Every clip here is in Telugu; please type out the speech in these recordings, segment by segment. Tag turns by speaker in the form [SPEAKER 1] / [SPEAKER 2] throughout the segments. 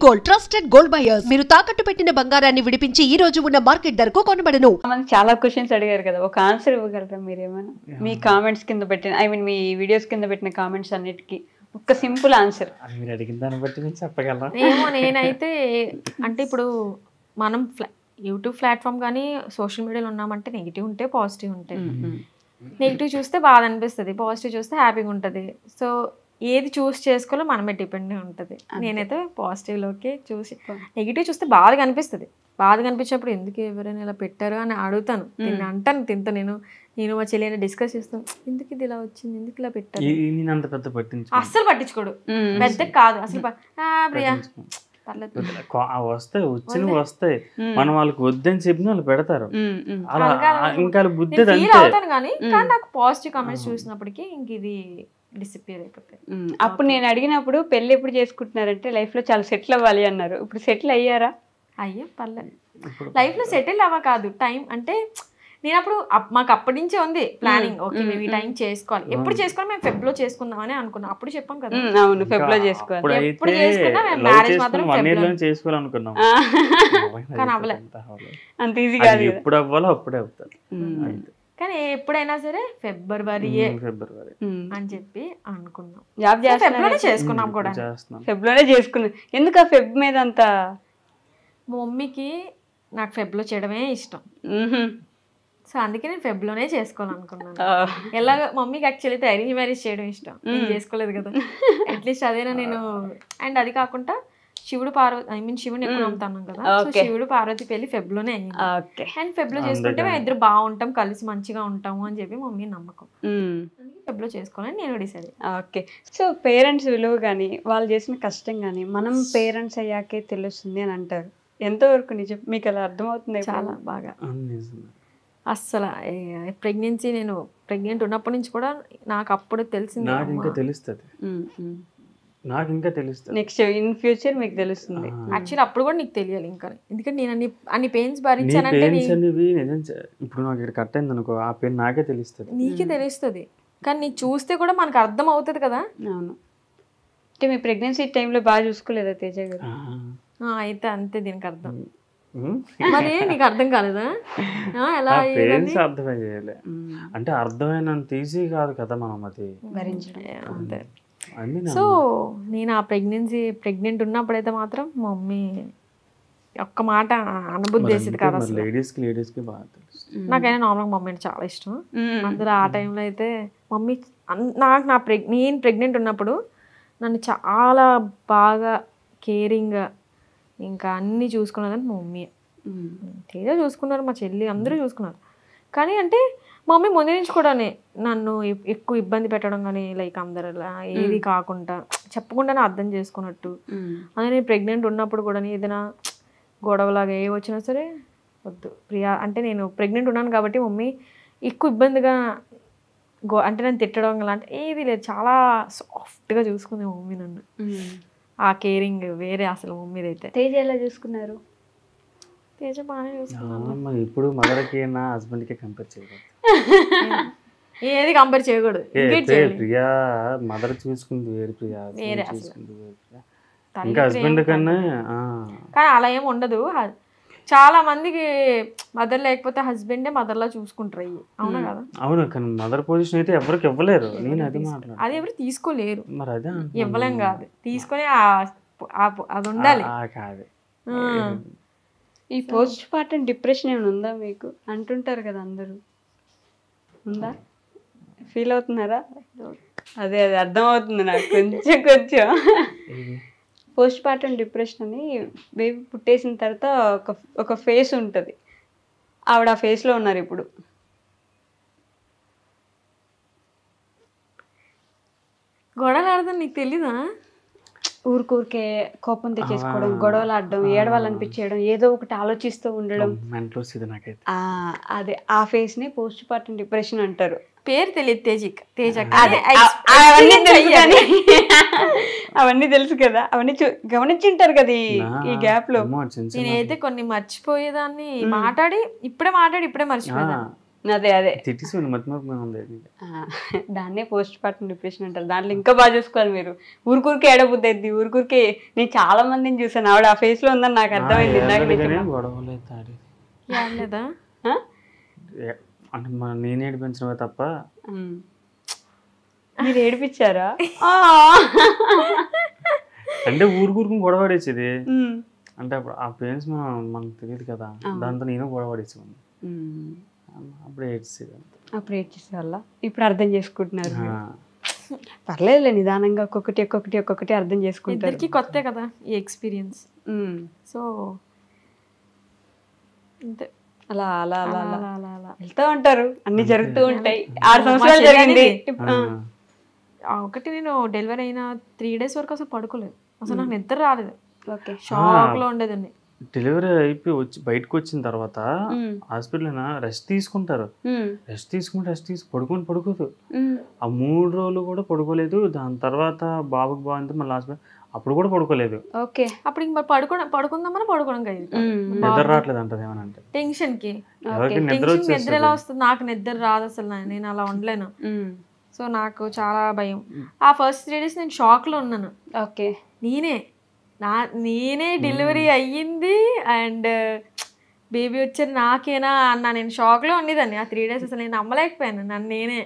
[SPEAKER 1] గోల్డ్ ట్రస్టెడ్ గోల్డ్ బయర్స్ మీరు తాకట్టు పెట్టిన బంగారాన్ని విడిపించి ఈ రోజు ఉన్న మార్కెట్ ధరకు కొనబడను.
[SPEAKER 2] మనకి చాలా క్వశ్చన్స్ అడిగారు కదా, ఒక ఆన్సర్ ఇవ్వగలరా మీరేమైనా? మీ కామెంట్స్ కింద పెట్టిన మీ వీడియోస్ కింద పెట్టిన కామెంట్స్ అన్నిటికీ ఒక సింపుల్ ఆన్సర్.
[SPEAKER 3] మీరు అడిగిన దాన్ని బట్టి నేను చెప్పగలరా?
[SPEAKER 4] నేనైతే అంటే ఇప్పుడు మనం యూట్యూబ్ ప్లాట్ఫామ్ కానీ సోషల్ మీడియాలో ఉన్నామంటే నెగిటివ్ ఉంటే పాజిటివ్ ఉంటాయి. నెగిటివ్ చూస్తే బాధ అనిపిస్తుంది, పాజిటివ్ చూస్తే హ్యాపీగా ఉంటుంది. సో ఏది చూస్ చేసుకోవాలో మనమే డిపెండ్ ఉంటుంది. నేనైతే పాజిటివ్లోకి చూసి, నెగిటివ్ చూస్తే బాధగా అనిపిస్తుంది. బాధగా అనిపించినప్పుడు ఎందుకు ఎవరైనా ఇలా పెట్టారు అని అడుగుతాను, అంటాను తింటా. నేను మా చెల్లి డిస్కస్ చేస్తాను, ఎందుకు ఇది ఇలా వచ్చింది, ఎందుకు ఇలా పెట్టారు. అస్సలు పట్టించుకోడు, పెద్ద కాదు అసలు. ప్రియా
[SPEAKER 3] వస్తాయి వచ్చినవి వస్తాయి, మనం వాళ్ళకి వద్దని చెప్పిన వాళ్ళు పెడతారు. ఇంకా బుద్ధి
[SPEAKER 4] అవుతాను కానీ నాకు పాజిటివ్ కామెంట్స్ చూసినప్పటికీ ఇంక ఇది డిసిపియర్ అయిపోతాయి.
[SPEAKER 2] అప్పుడు నేను అడిగినప్పుడు పెళ్లి ఎప్పుడు చేసుకుంటున్నారంటే లైఫ్ లో చాలా సెటిల్ అవ్వాలి అన్నారు. ఇప్పుడు సెటిల్ అయ్యారా?
[SPEAKER 4] అయ్యో పర్లేదు, లైఫ్ లో సెటిల్ అవ్వ కాదు, టైం అంటే నేను అప్పుడు మాకు అప్పటి నుంచే ఉంది ప్లానింగ్. ఓకే మేము ఈ టైం చేసుకోవాలి, ఎప్పుడు చేసుకోవాలి, మేము ఫెబ్లో చేసుకుందాం అని అనుకున్నాం. అప్పుడు చెప్పాం కదా,
[SPEAKER 2] అవును ఫెబ్లో చేసుకోవాలి.
[SPEAKER 4] ఎప్పుడు చేసుకున్నా మేము మ్యారేజ్ మాత్రం
[SPEAKER 3] చేసుకోవాలనుకున్నాం
[SPEAKER 4] కానీ అవ్వలేదు.
[SPEAKER 2] అంత ఈజీ కాదు,
[SPEAKER 3] ఎప్పుడు అవ్వాలో అప్పుడే అవుతారు.
[SPEAKER 4] కానీ ఎప్పుడైనా సరే ఫిబ్రవరి అని చెప్పి అనుకున్నాం.
[SPEAKER 2] జాబ్
[SPEAKER 4] చేసుకున్నాం కూడా,
[SPEAKER 2] ఫెబ్లోనే చేసుకున్నాం. ఎందుకు ఆ ఫెబ్ మీద అంత?
[SPEAKER 4] మా మమ్మీకి నాకు ఫెబ్లో చేయడమే ఇష్టం, సో అందుకే నేను ఫెబ్లోనే చేసుకోవాలనుకున్నాను. ఎలాగో మమ్మీకి యాక్చువల్లీ అయితే అరేంజ్ మ్యారేజ్ చేయడం ఇష్టం, నేను చేసుకోలేదు కదా. అట్లీస్ట్ అదేనా నేను. అండ్ అది కాకుండా శివుడు పార్వతి, శివుని ఎక్కువ నమ్ముతాను కదా, శివుడు పార్వతి పెళ్లి ఫెబ్లోనే అయ్యింది. అండ్ ఫెబ్లో చేసుకుంటే మేము ఇద్దరు బాగుంటాం, కలిసి మంచిగా ఉంటాము అని చెప్పి మమ్మీ నమ్మకం. ఫెబ్లో చేసుకోవాలని నేను డిసైడ్.
[SPEAKER 2] ఓకే, సో పేరెంట్స్ విలువ కానీ వాళ్ళు చేసిన కష్టం కానీ మనం పేరెంట్స్ అయ్యాకే తెలుస్తుంది అని అంటారు. ఎంతవరకు నిజం? మీకు అలా అర్థమవుతుంది?
[SPEAKER 4] చాలా బాగా. అస్సలు ప్రెగ్నెన్సీ, నేను ప్రెగ్నెంట్ ఉన్నప్పటి నుంచి కూడా నాకు అప్పుడు తెలిసింది.
[SPEAKER 3] నాకు ఇంకా తెలుస్తుంది,
[SPEAKER 2] నెక్స్ట్ ఇన్ ఫ్యూచర్ మీకు తెలుస్తుంది.
[SPEAKER 4] యాక్చువల్లీ అప్పుడు కూడా నీకు తెలియాలి ఇంకా, ఎందుకంటే నేను అన్ని పెయిన్స్ భరించానంటే.
[SPEAKER 3] ఇప్పుడు నాకు ఇక్కడ కట్ అయింది అనుకో, ఆ పెయిన్ నాకే తెలుస్తుంది,
[SPEAKER 4] నీకే తెలుస్తుంది. కానీ నీకు చూస్తే కూడా మనకు అర్థం అవుతుంది కదా.
[SPEAKER 2] అవును, అంటే మీ ప్రెగ్నెన్సీ టైంలో బాగా చూసుకోలేదా తేజ గారు?
[SPEAKER 4] అయితే అంతే దీనికి అర్థం. మరి నీకు అర్థం కాలేదా? ఎలా
[SPEAKER 3] అర్థమే చేయాలి అంటే అర్థమైనంత ఈజీ కాదు కదా మనం అది
[SPEAKER 2] భరించడం.
[SPEAKER 4] అంతే. సో నేను ఆ ప్రెగ్నెంట్ ఉన్నప్పుడైతే మాత్రం మమ్మీ ఒక్క మాట అనుభూతి చేసేది కాదు అసలు.
[SPEAKER 3] లేడీస్కి బాగా తెలుసు.
[SPEAKER 4] నాకైనా నార్మల్గా మమ్మీ అంటే చాలా ఇష్టం. అందులో ఆ టైంలో అయితే మమ్మీ నాకు నేను ప్రెగ్నెంట్ ఉన్నప్పుడు నన్ను చాలా బాగా కేరింగ్గా ఇంకా అన్నీ చూసుకున్నదని మా మమ్మీ. తేజ చూసుకున్నారు, మా చెల్లి అందరూ చూసుకున్నారు. కానీ అంటే మా మమ్మీ ముందు నుంచి కూడా నన్ను ఎక్కువ ఇబ్బంది పెట్టడం కానీ, లైక్ అందరిలా ఏది కాకుండా చెప్పకుండానే అర్థం చేసుకున్నట్టు. అదే నేను ప్రెగ్నెంట్ ఉన్నప్పుడు కూడా ఏదైనా గొడవలాగా ఏ వచ్చినా సరే వద్దు ప్రియా అంటే, నేను ప్రెగ్నెంట్ ఉన్నాను కాబట్టి మమ్మీ ఎక్కువ ఇబ్బందిగా అంటే నన్ను తిట్టడం అలాంటి ఏది లేదు, చాలా సాఫ్ట్గా చూసుకుంది మమ్మీ నన్ను. ఆ కేరింగ్ వేరే అసలు మమ్మీది అయితే.
[SPEAKER 2] తేజ ఎలా చూసుకున్నారు?
[SPEAKER 4] తేజ బాగానే చూసుకున్నాను.
[SPEAKER 3] ఇప్పుడు మదర్కి నా హస్బెండ్కి కంపేర్ చేయకూడదు,
[SPEAKER 4] ఏది కంపేర్ చేయకూడదు.
[SPEAKER 3] ప్రియా మదర్ చూసుకుంది వేరు, ప్రియా చూసుకుంది వేరు, ఇంకా హస్బెండ్ కన్నా.
[SPEAKER 4] కానీ అలా ఏమి ఉండదు. చాలా మందికి మదర్ లేకపోతే హస్బెండే మదర్లా చూసుకుంటారు. అవునా కదా?
[SPEAKER 3] అవును, కానీ మదర్ పొజిషన్ అయితే ఎవరికి ఇవ్వలేరు. నేను అది మాట్లాడు,
[SPEAKER 4] అది ఎవరు తీసుకోలేరు.
[SPEAKER 3] మరి అదే
[SPEAKER 4] ఇవ్వలేం కాదు, తీసుకొని అది ఉండాలి.
[SPEAKER 2] ఈ పోస్ట్ పార్టం డిప్రెషన్ ఏమైనా ఉందా మీకు? అంటుంటారు కదా అందరూ, ఉందా? ఫీల్ అవుతున్నారా? అదే అర్థమవుతుంది నాకు కొంచెం. పోస్ట్ పార్టం డిప్రెషన్ అని బేబీ పుట్టేసిన తర్వాత ఒక ఫేస్ ఉంటుంది, ఆవిడ ఆ ఫేస్లో ఉన్నారు ఇప్పుడు.
[SPEAKER 4] గొడవలు ఆడదాం నీకు తెలీదా?
[SPEAKER 2] ఊరికే కోపం తెచ్చేసుకోవడం, గొడవలు ఆడడం, ఏడవాలనిపించేయడం, ఏదో ఒకటి ఆలోచిస్తూ ఉండడం, అదే ఆ ఫేస్ ని పోస్ట్ పార్టం డిప్రెషన్ అంటారు.
[SPEAKER 4] పేరు తెలియదు తేజ.
[SPEAKER 2] అవన్నీ తెలుసు కదా, అవన్నీ గమనించుంటారు కదా ఈ గ్యాప్ లో.
[SPEAKER 4] నేనైతే కొన్ని మర్చిపోయేదాన్ని, ఇప్పుడే మర్చిపోయేదాన్ని.
[SPEAKER 2] అదే అదే
[SPEAKER 3] తిట్టేసి మధ్య ఉంది.
[SPEAKER 2] దాన్నే పోస్ట్ పార్టం డిప్రెషన్ అంటారు. దాంట్లో ఇంకా బాగా చూసుకోవాలి మీరు. ఊరికూరికే ఏడబుద్ది అయింది, ఊరికూరికే. నేను చాలా మందిని చూసాను, ఆవిడ ఆ ఫేస్ లో ఉందని నాకు అర్థమైంది.
[SPEAKER 4] లేదా
[SPEAKER 3] అంటే నేను ఏడిపించడమే తప్ప.
[SPEAKER 2] మీరు ఏడిపించారా?
[SPEAKER 3] అంటే ఊరుకూరుకుని గొడవ పడేసేది. అంటే అప్పుడు ఆ పేరెంట్స్ మనకు తెలియదు కదా, దాంతో నేను గొడవ పడేసేవాడిని. అప్పుడు ఏడ్చేది.
[SPEAKER 2] అప్పుడు ఏడ్చేసే వాళ్ళ. ఇప్పుడు అర్థం చేసుకుంటున్నారు. పర్లేదులే, నిదానంగా ఒక్కొక్కటి అర్థం చేసుకుంటారు.
[SPEAKER 4] ఇద్దరికి కొత్తే కదా ఈ ఎక్స్పీరియన్స్. సో అంతే,
[SPEAKER 2] అలా అలా అలా
[SPEAKER 4] అలా
[SPEAKER 2] అలా
[SPEAKER 4] అలా అలా
[SPEAKER 2] వెళ్తూ ఉంటారు, అన్ని జరుగుతూ ఉంటాయి. 6 సంవత్సరాలు జరిగింది.
[SPEAKER 4] ఒకటి నేను డెలివరీ అయిన 3 days వరకు అసలు పడుకోలేదు. అసలు నాకు నిద్ర రాలేదు.
[SPEAKER 2] ఓకే,
[SPEAKER 4] షాక్ లో ఉండేదాన్ని.
[SPEAKER 3] డెలివరీ అయిపోయి బయటకు వచ్చిన తర్వాత హాస్పిటల్ రెస్ట్ తీసుకుంటారు. రెస్ట్ పడుకోదు. ఆ 3 రోజులు కూడా పడుకోలేదు. దాని తర్వాత బాబుకి బాగుంది, మళ్ళీ హాస్పిటల్ అప్పుడు కూడా పడుకోలేదు.
[SPEAKER 2] ఓకే,
[SPEAKER 4] అప్పుడు ఇంక పడుకుందామని పడుకోవడం కాదు,
[SPEAKER 3] నిద్ర రావట్లేదు అంటది. ఏమనంటే
[SPEAKER 4] టెన్షన్ కి
[SPEAKER 3] నిద్ర
[SPEAKER 4] నిద్ర ఎలా వస్తుంది? నాకు నిద్ర రాదు అసలు, నేను అలా ఉండలేను. సో నాకు చాలా భయం. ఆ ఫస్ట్ 3 days నేను షాక్ లో ఉన్నాను.
[SPEAKER 2] ఓకే,
[SPEAKER 4] నేనే డెలివరీ అయ్యింది అండ్ బేబీ వచ్చారు నాకేనా అన్న నేను షాక్ లో ఉండేదాన్ని. ఆ 3 days అసలు నేను నమ్మలేకపోయాను నన్ను నేనే.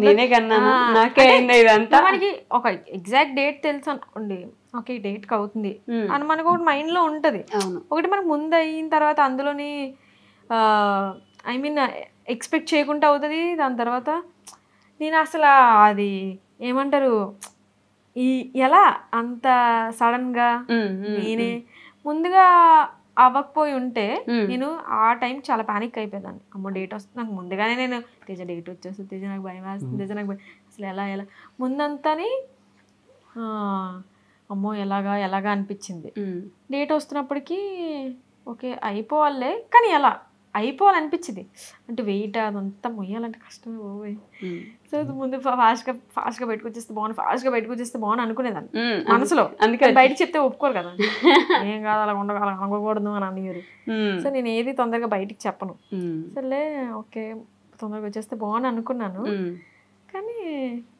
[SPEAKER 2] నేనే కన్నాను, నాకే అయింది ఇదంతా.
[SPEAKER 4] మనకి ఒక ఎగ్జాక్ట్ డేట్ తెలుసు అనుకోండి, ఓకే ఈ డేట్కి అవుతుంది అని మనకు ఒకటి మైండ్ లో ఉంటది. ఒకటి మనకు ముందు అయిన తర్వాత అందులోని ఐ మీన్ ఎక్స్పెక్ట్ చేయకుండా అవుతుంది. దాని తర్వాత నేను అసలు అది ఏమంటారు, ఎలా అంత సడన్ గా నేనే ముందుగా అవ్వకపోయి ఉంటే నేను ఆ టైం చాలా పానిక్ అయిపోయేదాన్ని. అమ్మో డేట్ వస్తుంది నాకు ముందుగానే, నేను తేజ డేట్ వచ్చేస్తుంది, తేజ నాకు భయం వేస్తుంది, తేజ నాకు భయం, అసలు ఎలా ముందంతాని అమ్మో ఎలాగా అనిపించింది. డేట్ వస్తున్నప్పటికీ ఓకే అయిపోవాలే, కానీ ఎలా అయిపోవాలనిపించింది. అంటే వెయిట్ అదంతా మొయ్యాలంటే కష్టమే పోయి. సో ముందు ఫాస్ట్గా పెట్టుకొచ్చేస్తే బాగుంది అనుకునేదాన్ని మనసులో. అందుకని బయట చెప్తే ఒప్పుకోరు కదా, ఏం కాదు అలా అనకూడదు అని అనేవారు. సో నేను ఏది తొందరగా బయటికి చెప్పను. సర్లే ఓకే తొందరగా వచ్చేస్తే బాగుంది అనుకున్నాను, కానీ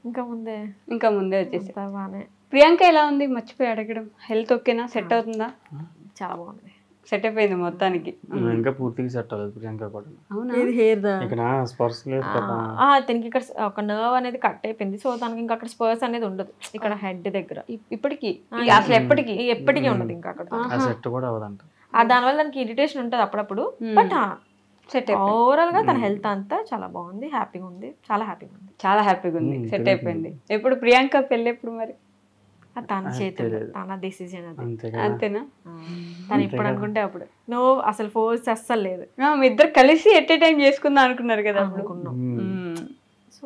[SPEAKER 4] ఇంకా ముందే
[SPEAKER 2] వచ్చేసి
[SPEAKER 4] బాగానే.
[SPEAKER 2] ప్రియాంక ఎలా ఉంది? మర్చిపోయి అడగడం. హెల్త్ ఓకేనా? సెట్ అవుతుందా?
[SPEAKER 4] చాలా బాగుంది,
[SPEAKER 2] సెట్ అయిపోయింది మొత్తానికి.
[SPEAKER 3] ఇంకా పూర్తిగా సెట్ అవ్వలేదు ప్రియాంక కూడా.
[SPEAKER 4] ఇక్కడ ఒక నర్వ్ అనేది కట్ అయిపోయింది. సో తనకి ఇంకా అక్కడ స్పర్స్ అనేది ఉండదు ఇక్కడ హెడ్ దగ్గర.
[SPEAKER 2] ఇప్పటికి అసలు ఎప్పటికీ ఉండదు ఇంకా అక్కడ.
[SPEAKER 4] దానివల్ల దానికి ఇరిటేషన్ ఉంటుంది అప్పుడప్పుడు. బట్ ఓవరాల్ గా తన హెల్త్ అంతా చాలా బాగుంది, హ్యాపీగా ఉంది, చాలా హ్యాపీగా ఉంది,
[SPEAKER 2] సెట్ అయిపోయింది. ఎప్పుడు ప్రియాంక పెళ్ళి ఎప్పుడు మరి?
[SPEAKER 4] తన చేతులు, తన డిసిజన్ అది.
[SPEAKER 2] అంతేనా?
[SPEAKER 4] తను ఇప్పుడు అనుకుంటే అప్పుడు నువ్వు అసలు ఫోర్స్ అస్సలు లేదు.
[SPEAKER 2] మీ ఇద్దరు కలిసి ఎట్ ఏ టైం చేసుకుందాం అనుకున్నారు కదా?
[SPEAKER 4] అనుకున్నాం. సో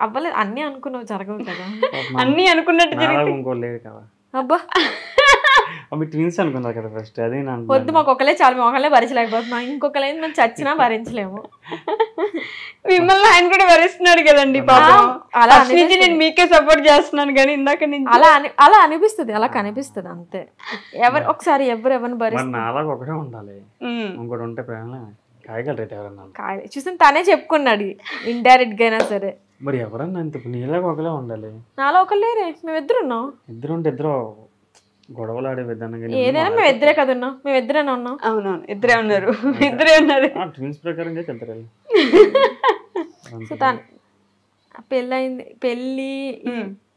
[SPEAKER 4] అవ్వలేదు, అన్ని అనుకున్నావు జరగవు కదా.
[SPEAKER 2] అన్ని అనుకున్నట్టు జరిగింది.
[SPEAKER 4] అబ్బా
[SPEAKER 3] ట్విన్స్ అనుకున్నారు కదా ఫస్ట్. అది
[SPEAKER 4] వద్దు, మాకు ఒకలే చాలు, మేము ఒకలే భరించలేకపోతున్నాం, ఇంకొకలే మనం చచ్చినా భరించలేము.
[SPEAKER 2] మిమ్మల్ని ఆయన కూడా భరిస్తున్నాడు కదండి పాపం. అలా నేను మీకే సపోర్ట్ చేస్తున్నాను కానీ ఇందాక నుంచి
[SPEAKER 4] అలా అనిపిస్తుంది, అలా కనిపిస్తుంది అంతే. ఒకసారి ఎవరిని
[SPEAKER 3] భరిస్తారు ఒకటే ఉండాలి, ఇంకోటి ఉంటే
[SPEAKER 4] చూసాను తనే చెప్పుకున్నాడు ఇండైరెక్ట్ గా అయినా సరే.
[SPEAKER 3] మరి ఎవరన్నా నీలాగా ఒకలే ఉండాలి,
[SPEAKER 4] నాలో ఒకలేరే, మేమిద్దరు ఉన్నాం.
[SPEAKER 3] ఇద్దరు గొడవలు ఆడే విధానం
[SPEAKER 4] ఏదైనా మేము ఇద్దరే కదా ఉన్నాం, మేము ఇద్దరేనా ఉన్నాం.
[SPEAKER 2] అవునవును, ఇద్దరే ఉన్నారు.
[SPEAKER 3] ట్విన్స్ ప్రకారంగా చెప్తారు.
[SPEAKER 4] సో తను పెళ్ళి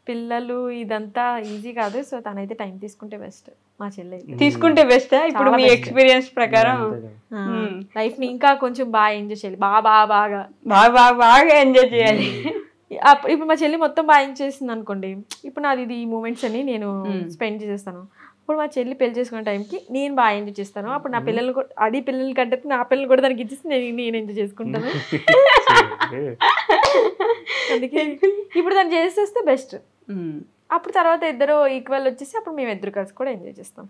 [SPEAKER 4] పిల్లలు ఇదంతా ఈజీ కాదు. సో తనైతే టైం తీసుకుంటే బెస్ట్. మా చెల్లి
[SPEAKER 2] తీసుకుంటే బెస్ట్. ఇప్పుడు మీ ఎక్స్పీరియన్స్ ప్రకారం
[SPEAKER 4] లైఫ్ ని ఇంకా కొంచెం బాగా ఎంజాయ్ చేయాలి, బాగా
[SPEAKER 2] ఎంజాయ్ చేయాలి.
[SPEAKER 4] ఇప్పుడు మా చెల్లి మొత్తం బాగా ఎంజాయ్ చేసింది అనుకోండి, ఇప్పుడు నాది ఈ మూమెంట్స్ అని నేను స్పెండ్ చేసేస్తాను. ఇప్పుడు మా చెల్లి పెళ్లి చేసుకునే టైంకి నేను బాగా ఎంజాయ్ చేస్తాను. అప్పుడు నా పిల్లలు అది పిల్లలు కంటే నా పిల్లలు కూడా దానికి ఇచ్చేసి నేను ఎంజాయ్ చేసుకుంటాను. అందుకే ఇప్పుడు దాన్ని చేసేస్తే బెస్ట్. అప్పుడు తర్వాత ఇద్దరు ఈక్వల్ వచ్చేసి అప్పుడు మేము ఇద్దరు కలిసి కూడా ఎంజాయ్ చేస్తాం.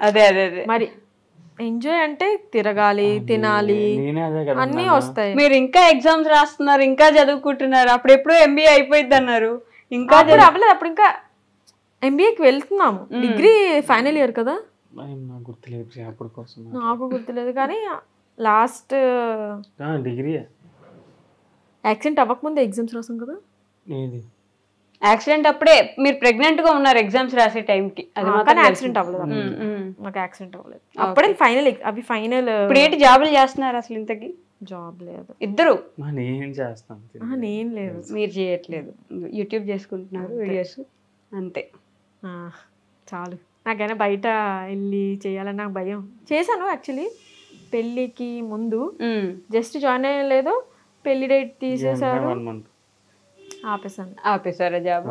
[SPEAKER 4] అదే మరి ఎంజాయ్ అంటే తిరగాలి, తినాలి, అన్నీ వస్తాయి.
[SPEAKER 2] మీరు ఇంకా ఎగ్జామ్స్ రాస్తున్నారు, ఇంకా చదువుకుంటున్నారు. అప్పుడు ఎప్పుడు ఎంబీఏ అయిపోయింది అన్నారు, ఇంకా
[SPEAKER 4] అవ్వలేదు. అప్పుడు ఇంకా ఎంబీఏకి వెళ్తున్నాము, డిగ్రీ ఫైనల్ ఇయర్ కదా.
[SPEAKER 3] నాకు గుర్తులేదు అప్పుడు కోసం.
[SPEAKER 4] నాకు గుర్తులేదు కానీ లాస్ట్
[SPEAKER 3] డిగ్రీ
[SPEAKER 4] యాక్సిడెంట్ అవ్వకముందు ఎగ్జామ్స్ రాసాం కదా.
[SPEAKER 3] ఏది
[SPEAKER 2] యాక్సిడెంట్ అప్పుడే మీరు ప్రెగ్నెంట్ గా ఉన్నారు ఎగ్జామ్స్ రాసే టైంకి. అది
[SPEAKER 4] కానీ యాక్సిడెంట్ అవ్వలేదు నాకు, యాక్సిడెంట్ అవ్వలేదు అప్పుడే ఫైనల్. అవి ఫైనల్.
[SPEAKER 2] ఇప్పుడు ఏంటి జాబులు చేస్తున్నారు అసలు ఇంతకి?
[SPEAKER 4] జాబ్ లేదు.
[SPEAKER 2] ఇద్దరు?
[SPEAKER 3] నేను చేస్తాను.
[SPEAKER 4] నేను లేదు.
[SPEAKER 2] మీరు చేయట్లేదు, యూట్యూబ్ చేసుకుంటున్నారు వీడియోస్ అంతే.
[SPEAKER 4] చాలు. నాకైనా బయట వెళ్ళి చేయాలని నాకు భయం. చేశాను యాక్చువల్లీ పెళ్ళికి ముందు, జస్ట్ జాయిన్ అయ్యలేదు, పెళ్లి డేట్ తీసేశారు,
[SPEAKER 2] ఆపేసారా జాబ్?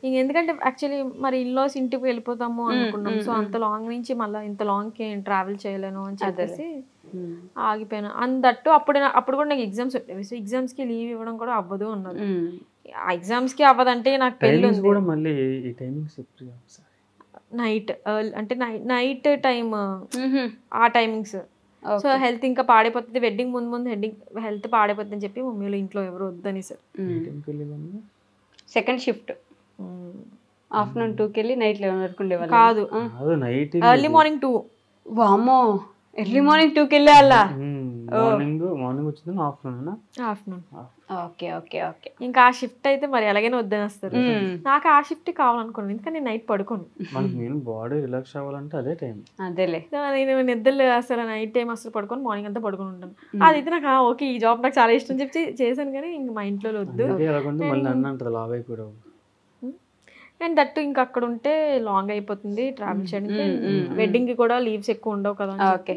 [SPEAKER 4] ఇంక ఎందుకంటే యాక్చువల్లీ మరి ఇన్లాస్ ఇంటికి వెళ్ళిపోతాము అనుకున్నాం. సో అంత లాంగ్ నుంచి మళ్ళీ ఇంత లాంగ్కి ట్రావెల్ చేయలేను అని చెప్పేసి ఆగిపోయాను. అందట్టు అప్పుడు కూడా నాకు ఎగ్జామ్స్ ఉండేవి. సో ఎగ్జామ్స్కి లీవ్ ఇవ్వడం కూడా అవ్వదు అన్నది. ఆ ఎగ్జామ్స్కి అవ్వదంటే నాకు పెళ్ళి ఉంది. నైట్ అంటే నైట్ టైమ్ ఆ టైమింగ్స్. సో హెల్త్ ఇంకా పాడైపోతుంది, వెడ్డింగ్ ముందు హెల్త్ పాడైపోతుంది అని చెప్పి మమ్మీలో ఇంట్లో ఎవరు వద్దని సార్.
[SPEAKER 2] సెకండ్ షిఫ్ట్ ఆఫ్టర్నూన్ 2కి వెళ్ళి నైట్ 11 వరకు ఉండేవాళ్ళు.
[SPEAKER 4] కాదు, ఎర్లీ మార్నింగ్ 2.
[SPEAKER 2] వామ్మో, ఎర్లీ మార్నింగ్ 2కి వెళ్ళేవాళ్ళ?
[SPEAKER 3] మార్నింగ్ వచ్చింది ఆఫ్టర్నూన్.
[SPEAKER 2] Okay okay okay.
[SPEAKER 4] ఇంకా ఆ షిఫ్ట్ అయితే మరి ఎలాగైనా వద్దని వస్తారు. నాకు ఆ షిఫ్ట్ కావాలనుకున్నాను, ఎందుకంటే నేను నైట్ పడుకోను.
[SPEAKER 3] బాడీ రిలాక్స్ అవ్వాలంటే అదే టైం.
[SPEAKER 2] అదేలే,
[SPEAKER 4] నేను నిద్రలు అసలు నైట్ టైం అసలు పడుకొని మార్నింగ్ అంతా పడుకొని ఉంటాను. అదైతే నాకు ఓకే ఈ జాబ్ నాకు చాలా ఇష్టం చెప్పి చేశాను. కానీ ఇంక మా ఇంట్లో వద్దు అండ్ దట్టు ఇంకా అక్కడ ఉంటే లాంగ్ అయిపోతుంది ట్రావెల్ చేయడానికి, వెడ్డింగ్ కి కూడా లీవ్స్ ఎక్కువ ఉండవు కదా.
[SPEAKER 2] ఓకే